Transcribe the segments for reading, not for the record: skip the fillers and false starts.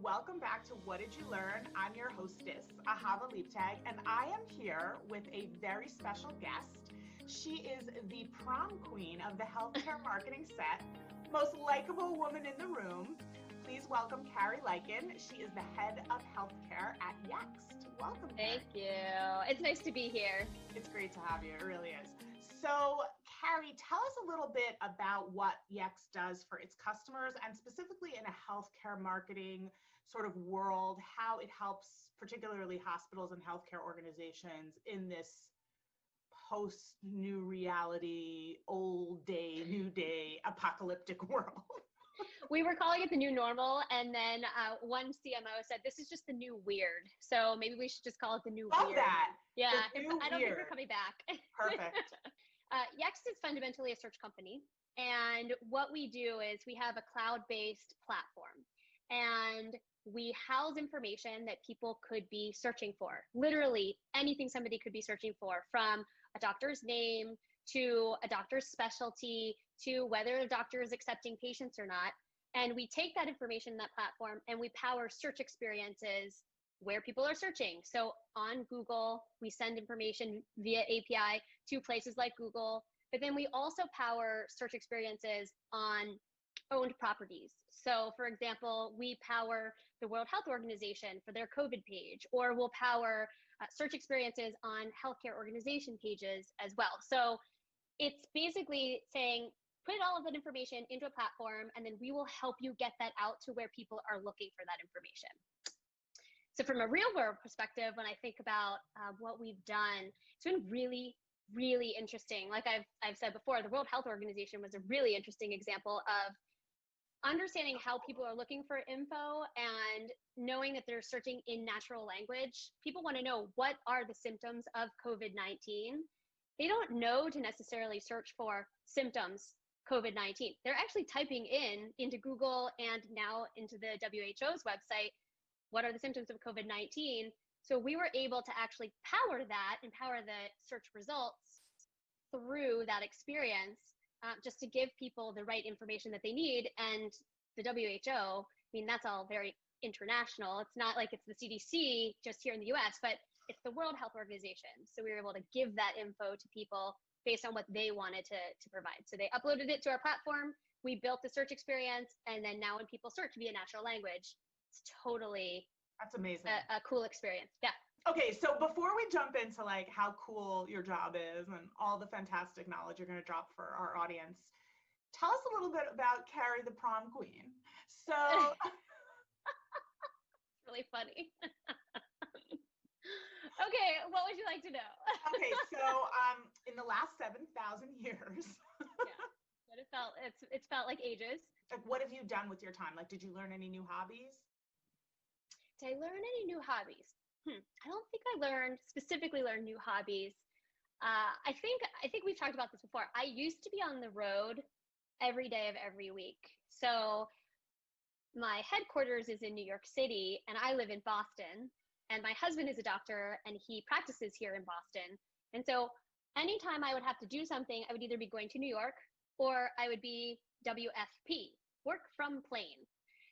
welcome back to What Did You Learn? I'm your hostess, Ahava Leaptag, and I am here with a very special guest. She is the prom queen of the healthcare marketing set, most likable woman in the room. Please welcome Carrie Liken. She is the head of healthcare at Yext. Welcome, Carrie. Thank you. It's nice to be here. It's great to have you. It really is. So, Carrie, tell us a little bit about what Yext does for its customers and specifically in a healthcare marketing sort of world, how it helps particularly hospitals and healthcare organizations in this post-new reality, old day, new day, apocalyptic world. We were calling it the new normal, and then one CMO said, this is just the new weird. So maybe we should just call it the new Love weird. that. Yeah, Weird. I don't think we're coming back. Perfect. Yext is fundamentally a search company. And what we do is we have a cloud-based platform. And we house information that people could be searching for. Literally anything somebody could be searching for, from a doctor's name to a doctor's specialty to whether a doctor is accepting patients or not. And we take that information in that platform and we power search experiences where people are searching. So on Google, we send information via API to places like Google, but then we also power search experiences on owned properties. So for example, we power the World Health Organization for their COVID page, or we'll power search experiences on healthcare organization pages as well. So it's basically saying, put all of that information into a platform, and then we will help you get that out to where people are looking for that information. So from a real world perspective, when I think about what we've done, it's been really, really interesting. Like I've said before, the World Health Organization was a really interesting example of understanding how people are looking for info and knowing that they're searching in natural language. People want to know, what are the symptoms of COVID-19? They don't know to necessarily search for symptoms COVID-19. They're actually typing into Google and now into the WHO's website, what are the symptoms of COVID-19? So we were able to actually power that and power the search results through that experience, just to give people the right information that they need. And the WHO, I mean, that's all very international. It's not like it's the CDC just here in the US, but it's the World Health Organization. So we were able to give that info to people based on what they wanted to provide. So they uploaded it to our platform, we built the search experience, and then now when people search via natural language, it's totally That's amazing. A cool experience. Yeah. Okay, so before we jump into like how cool your job is and all the fantastic knowledge you're going to drop for our audience, tell us a little bit about Carrie the prom queen. So it's really funny. Okay, what would you like to know? Okay, so in the last 7,000 years, yeah, but it's felt like ages. Like, what have you done with your time? Like, did you learn any new hobbies? Did I learn any new hobbies? I don't think I specifically learned new hobbies. I think we've talked about this before. I used to be on the road every day of every week. So my headquarters is in New York City and I live in Boston, and my husband is a doctor and he practices here in Boston. And so anytime I would have to do something, I would either be going to New York or I would be WFP, work from plane.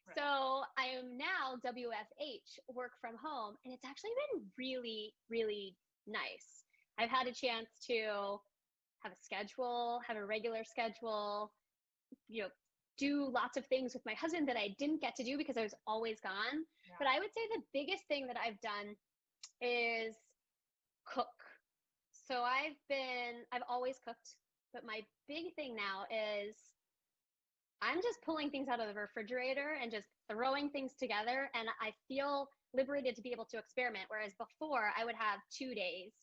Right. So I am now WFH, work from home, and it's actually been really, really nice. I've had a chance to have a schedule, have a regular schedule, do lots of things with my husband that I didn't get to do because I was always gone. Yeah. But I would say the biggest thing that I've done is cook. So I've always cooked, but my big thing now is I'm just pulling things out of the refrigerator and just throwing things together, and I feel liberated to be able to experiment. Whereas before I would have 2 days,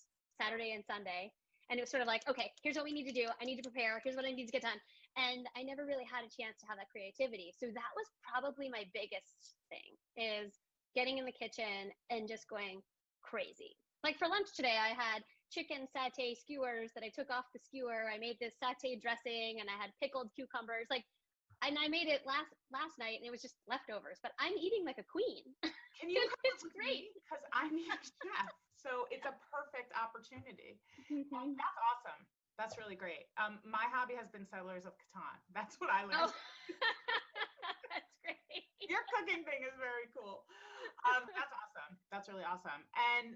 Saturday and Sunday, and it was sort of like, okay, here's what we need to do. I need to prepare. Here's what I need to get done. And I never really had a chance to have that creativity. So that was probably my biggest thing, is getting in the kitchen and just going crazy. Like for lunch today, I had chicken satay skewers that I took off the skewer. I made this satay dressing and I had pickled cucumbers. And I made it last night and it was just leftovers, but I'm eating like a queen. Can you it's great. Because I'm your chef. So it's a perfect opportunity. Well, that's awesome. That's really great. My hobby has been Settlers of Catan. That's what I learned. Oh. That's great. Your cooking thing is very cool. That's really awesome. And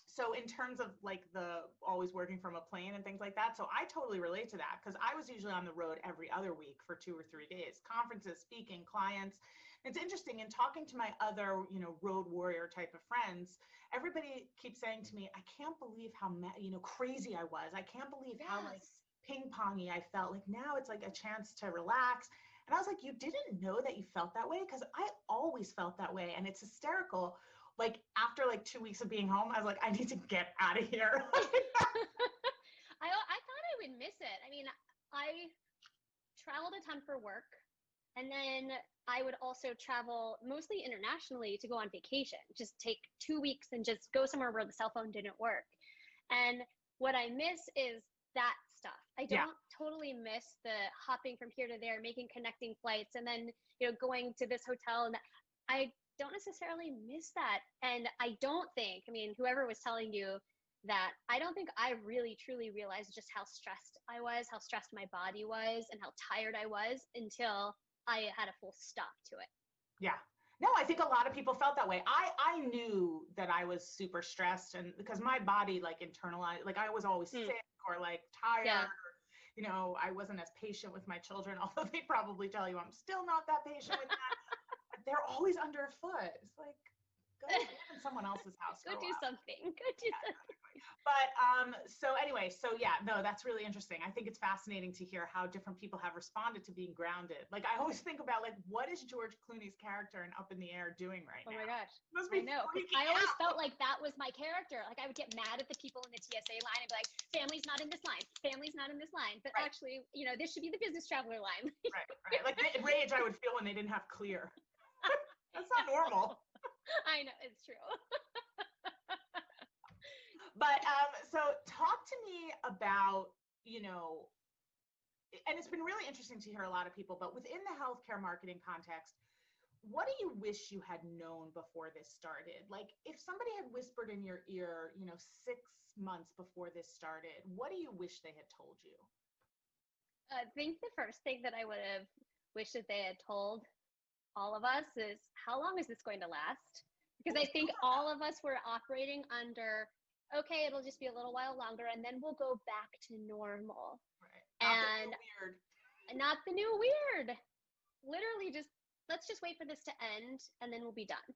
so in terms of like the always working from a plane and things like that, so I totally relate to that because I was usually on the road every other week for 2 or 3 days, conferences, speaking, clients. It's interesting in talking to my other, road warrior type of friends, everybody keeps saying to me, I can't believe how, crazy I was. I can't believe how like ping pongy I felt. Like now it's like a chance to relax. And I was like, you didn't know that you felt that way? Because I always felt that way. And it's hysterical. Like after like 2 weeks of being home, I was like, I need to get out of here. I thought I would miss it. I mean, I traveled a ton for work, and then I would also travel mostly internationally to go on vacation, just take 2 weeks and just go somewhere where the cell phone didn't work. And what I miss is that stuff. I don't totally miss the hopping from here to there, making connecting flights, and then, going to this hotel. And I don't necessarily miss that. And I don't think, I mean, whoever was telling you that, I don't think I really truly realized just how stressed I was, how stressed my body was, and how tired I was until I had a full stop to it. Yeah. No, I think a lot of people felt that way. I knew that I was super stressed, and because my body like internalized, like I was always sick or like tired, or, I wasn't as patient with my children, although they probably tell you I'm still not that patient with them. They're always underfoot. It's like, go live in someone else's house. Go do something. Go do something. But so anyway, no, that's really interesting. I think it's fascinating to hear how different people have responded to being grounded. Like I always think about like, what is George Clooney's character in Up in the Air doing right now? Oh my gosh. I know. I always felt like that was my character. Like I would get mad at the people in the TSA line and be like, family's not in this line. Family's not in this line. But actually, this should be the business traveler line. Right. Like the rage I would feel when they didn't have clear. That's not normal. I know, it's true. But so talk to me about, and it's been really interesting to hear a lot of people, but within the healthcare marketing context, what do you wish you had known before this started? Like if somebody had whispered in your ear, 6 months before this started, what do you wish they had told you? I think the first thing that I would have wished that they had told all of us is, how long is this going to last? Because I think all of us were operating under, okay, it'll just be a little while longer and then we'll go back to normal. Right. Not the new weird. Literally let's just wait for this to end and then we'll be done.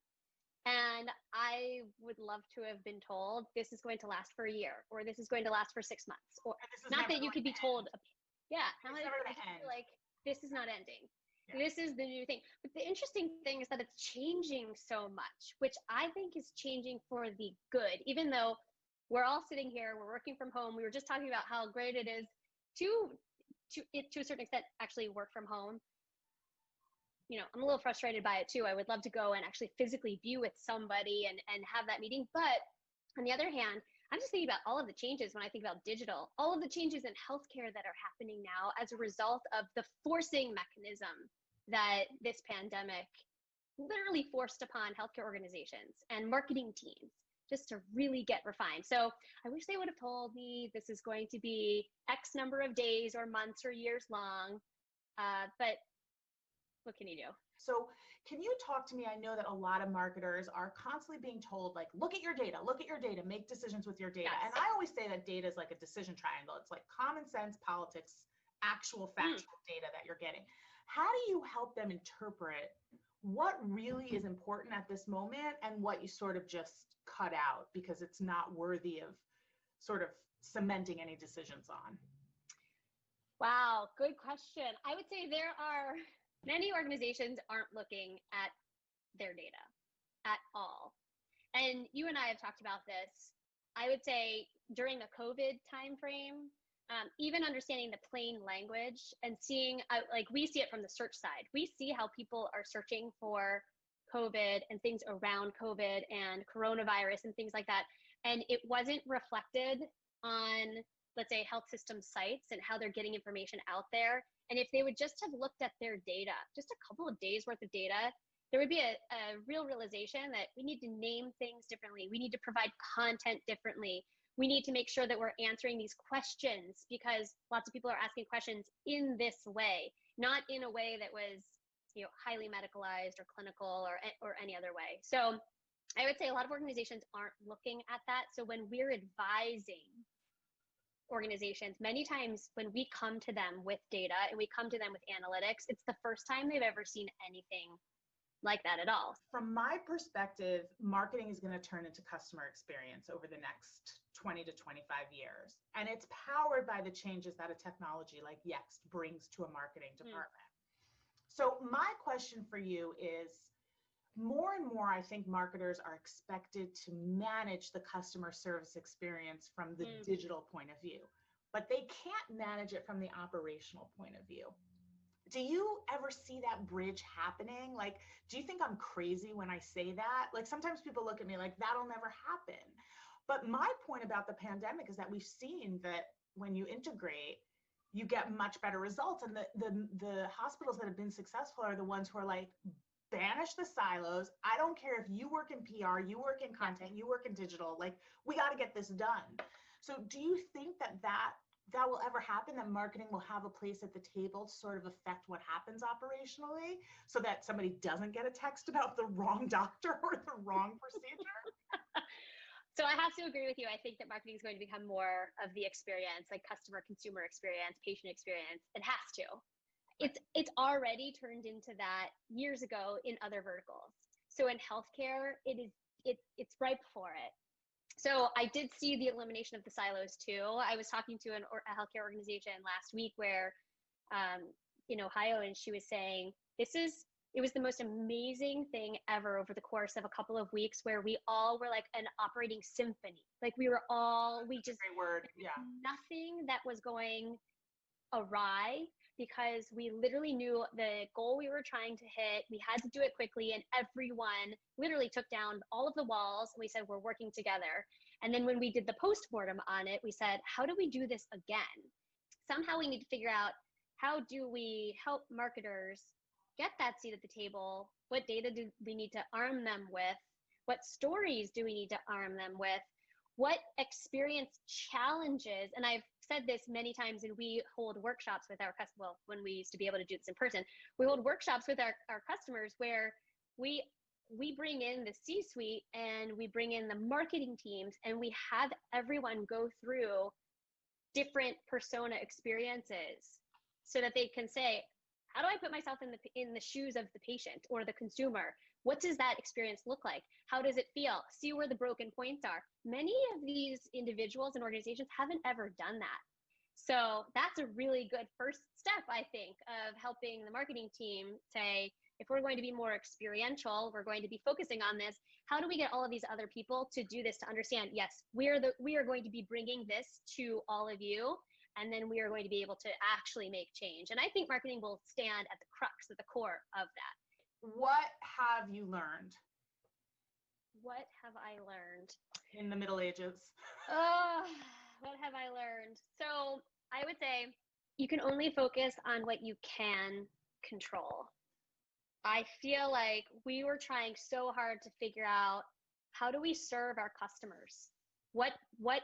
And I would love to have been told this is going to last for a year, or this is going to last for 6 months, or not that you could be told. Like this is not ending. Yeah. This is the new thing. But the interesting thing is that it's changing so much, which I think is changing for the good. Even though we're all sitting here, we're working from home. We were just talking about how great it is to a certain extent actually work from home. I'm a little frustrated by it too. I would love to go and actually physically be with somebody and have that meeting. But on the other hand, I'm just thinking about all of the changes when I think about digital, all of the changes in healthcare that are happening now as a result of the forcing mechanism that this pandemic literally forced upon healthcare organizations and marketing teams just to really get refined. So I wish they would have told me this is going to be X number of days or months or years long. But what can you do? So can you talk to me? I know that a lot of marketers are constantly being told, like, look at your data, make decisions with your data. Yes. And I always say that data is like a decision triangle. It's like common sense, politics, actual factual data that you're getting. How do you help them interpret what really is important at this moment and what you sort of just cut out because it's not worthy of sort of cementing any decisions on? Wow, good question. I would say there are many organizations aren't looking at their data at all. And you and I have talked about this. I would say during the COVID timeframe, even understanding the plain language and seeing, like we see it from the search side. We see how people are searching for COVID and things around COVID and coronavirus and things like that. And it wasn't reflected on, let's say, health system sites and how they're getting information out there. And if they would just have looked at their data, just a couple of days worth of data, there would be a real realization that we need to name things differently. We need to provide content differently. We need to make sure that we're answering these questions because lots of people are asking questions in this way, not in a way that was, highly medicalized or clinical or any other way. So I would say a lot of organizations aren't looking at that. So when we're advising organizations, many times when we come to them with data and we come to them with analytics, it's the first time they've ever seen anything like that at all. From my perspective, marketing is going to turn into customer experience over the next 20 to 25 years. And it's powered by the changes that a technology like Yext brings to a marketing department. So my question for you is, more and more, I think marketers are expected to manage the customer service experience from the digital point of view, but they can't manage it from the operational point of view. Do you ever see that bridge happening? Like, do you think I'm crazy when I say that? Like, sometimes people look at me like, that'll never happen. But my point about the pandemic is that we've seen that when you integrate, you get much better results. And the hospitals that have been successful are the ones who are like, banish the silos. I don't care if you work in PR, you work in content, you work in digital, like, we got to get this done. So do you think that will ever happen, that marketing will have a place at the table to sort of affect what happens operationally, so that somebody doesn't get a text about the wrong doctor or the wrong procedure? So I have to agree with you. I think that marketing is going to become more of the experience, like customer, consumer experience, patient experience. It has to. It's already turned into that years ago in other verticals. So in healthcare, it's ripe for it. So I did see the elimination of the silos too. I was talking to a healthcare organization last week where, in Ohio, and she was saying, it was the most amazing thing ever over the course of a couple of weeks, where we all were like an operating symphony. Like we just, great word. Yeah. Nothing that was going awry, because we literally knew the goal we were trying to hit. We had to do it quickly, and everyone literally took down all of the walls. And we said, we're working together. And then when we did the postmortem on it, we said, how do we do this again? Somehow we need to figure out, how do we help marketers get that seat at the table? What data do we need to arm them with? What stories do we need to arm them with? What experience challenges, and I've said this many times, and we hold workshops with our customers, well, when we used to be able to do this in person, we hold workshops with our customers where we bring in the C-suite and we bring in the marketing teams, and we have everyone go through different persona experiences so that they can say, how do I put myself in the shoes of the patient or the consumer? What does that experience look like? How does it feel? See where the broken points are. Many of these individuals and organizations haven't ever done that. So that's a really good first step, I think, of helping the marketing team say, if we're going to be more experiential, we're going to be focusing on this. How do we get all of these other people to do this, to understand, yes, we are going to be bringing this to all of you, and then we are going to be able to actually make change. And I think marketing will stand at the crux, at the core of that. What have you learned? What have I learned? In the Middle Ages. What have I learned? So I would say you can only focus on what you can control. I feel like we were trying so hard to figure out, how do we serve our customers? What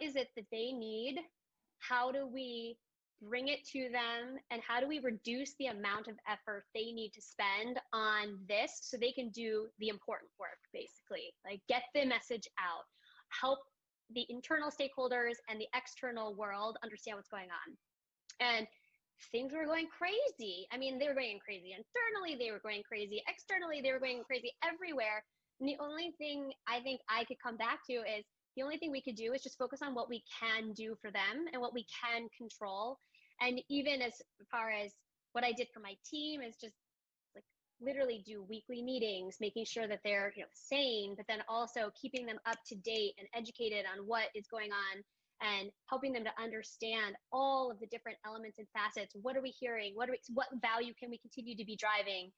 is it that they need? How do we bring it to them? And how do we reduce the amount of effort they need to spend on this so they can do the important work, basically? Like, get the message out, help the internal stakeholders and the external world understand what's going on. And things were going crazy. I mean, they were going crazy internally, they were going crazy externally, they were going crazy everywhere. And the only thing I think I could come back to is, the only thing we could do is just focus on what we can do for them and what we can control. And even as far as what I did for my team is just like literally do weekly meetings, making sure that they're sane, but then also keeping them up to date and educated on what is going on, and helping them to understand all of the different elements and facets. What are we hearing? What value can we continue to be driving?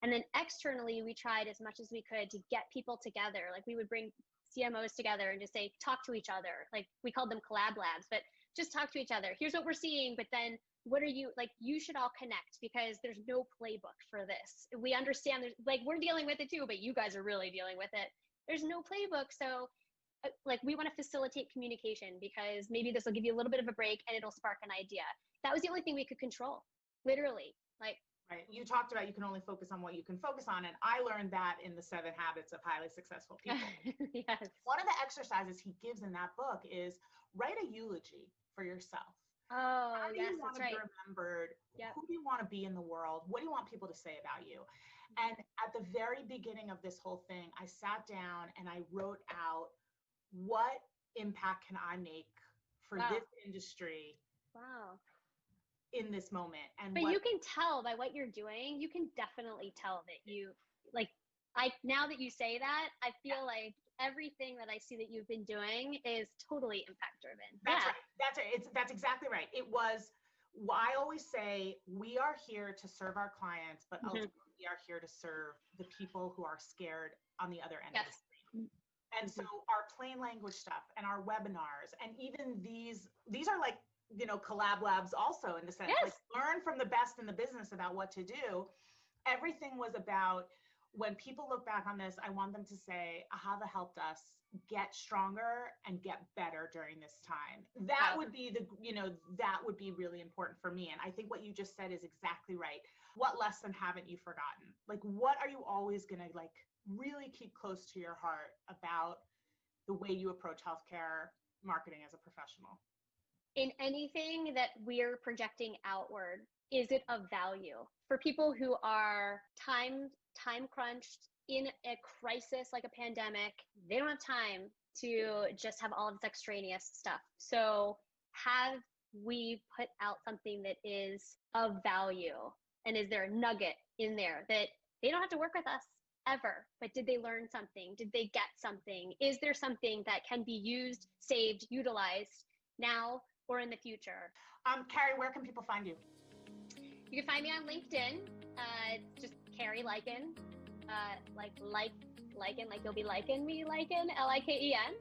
And then externally, we tried as much as we could to get people together. Like, we would bring CMOs together and just say, talk to each other. Like, we called them collab labs, but just talk to each other. Here's what we're seeing, but then what are you, like, you should all connect, because there's no playbook for this. We understand there's, like, we're dealing with it too, but you guys are really dealing with it. There's no playbook. So like, we want to facilitate communication, because maybe this will give you a little bit of a break and it'll spark an idea. That was the only thing we could control, literally. Like, Right. You talked about you can only focus on what you can focus on. And I learned that in the 7 Habits of Highly Successful People. Yes. One of the exercises he gives in that book is write a eulogy for yourself. Oh, How do yes, you want that's to be right. remembered? Yep. Who do you want to be in the world? What do you want people to say about you? And at the very beginning of this whole thing, I sat down and I wrote out, what impact can I make for Wow. this industry Wow. in this moment? And But you can tell by what you're doing, you can definitely tell that you like now that you say that, I feel like everything that I see that you've been doing is totally impact driven. That's right. That's exactly right. It was, I always say, we are here to serve our clients, but ultimately we are here to serve the people who are scared on the other end of the screen. And so our plain language stuff and our webinars, and even these are like, collab labs also, in the sense, like, learn from the best in the business about what to do. Everything was about, when people look back on this, I want them to say, Ahava helped us get stronger and get better during this time. That would be that would be really important for me. And I think what you just said is exactly right. What lesson haven't you forgotten? Like, what are you always going to really keep close to your heart about the way you approach healthcare marketing as a professional? In anything that we're projecting outward, is it of value for people who are time crunched in a crisis like a pandemic? They don't have time to just have all of this extraneous stuff. So have we put out something that is of value? And is there a nugget in there that they don't have to work with us ever, but did they learn something? Did they get something? Is there something that can be used, saved, utilized now or in the future? Carrie, where can people find you? You can find me on LinkedIn. It's just Carrie Liken. Liken, like you'll be liking me, Liken, Liken.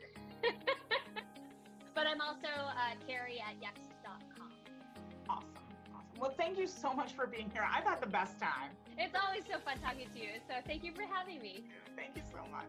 But I'm also Carrie at Yext.com. Awesome. Well, thank you so much for being here. I've had the best time. It's always so fun talking to you. So thank you for having me. Thank you so much.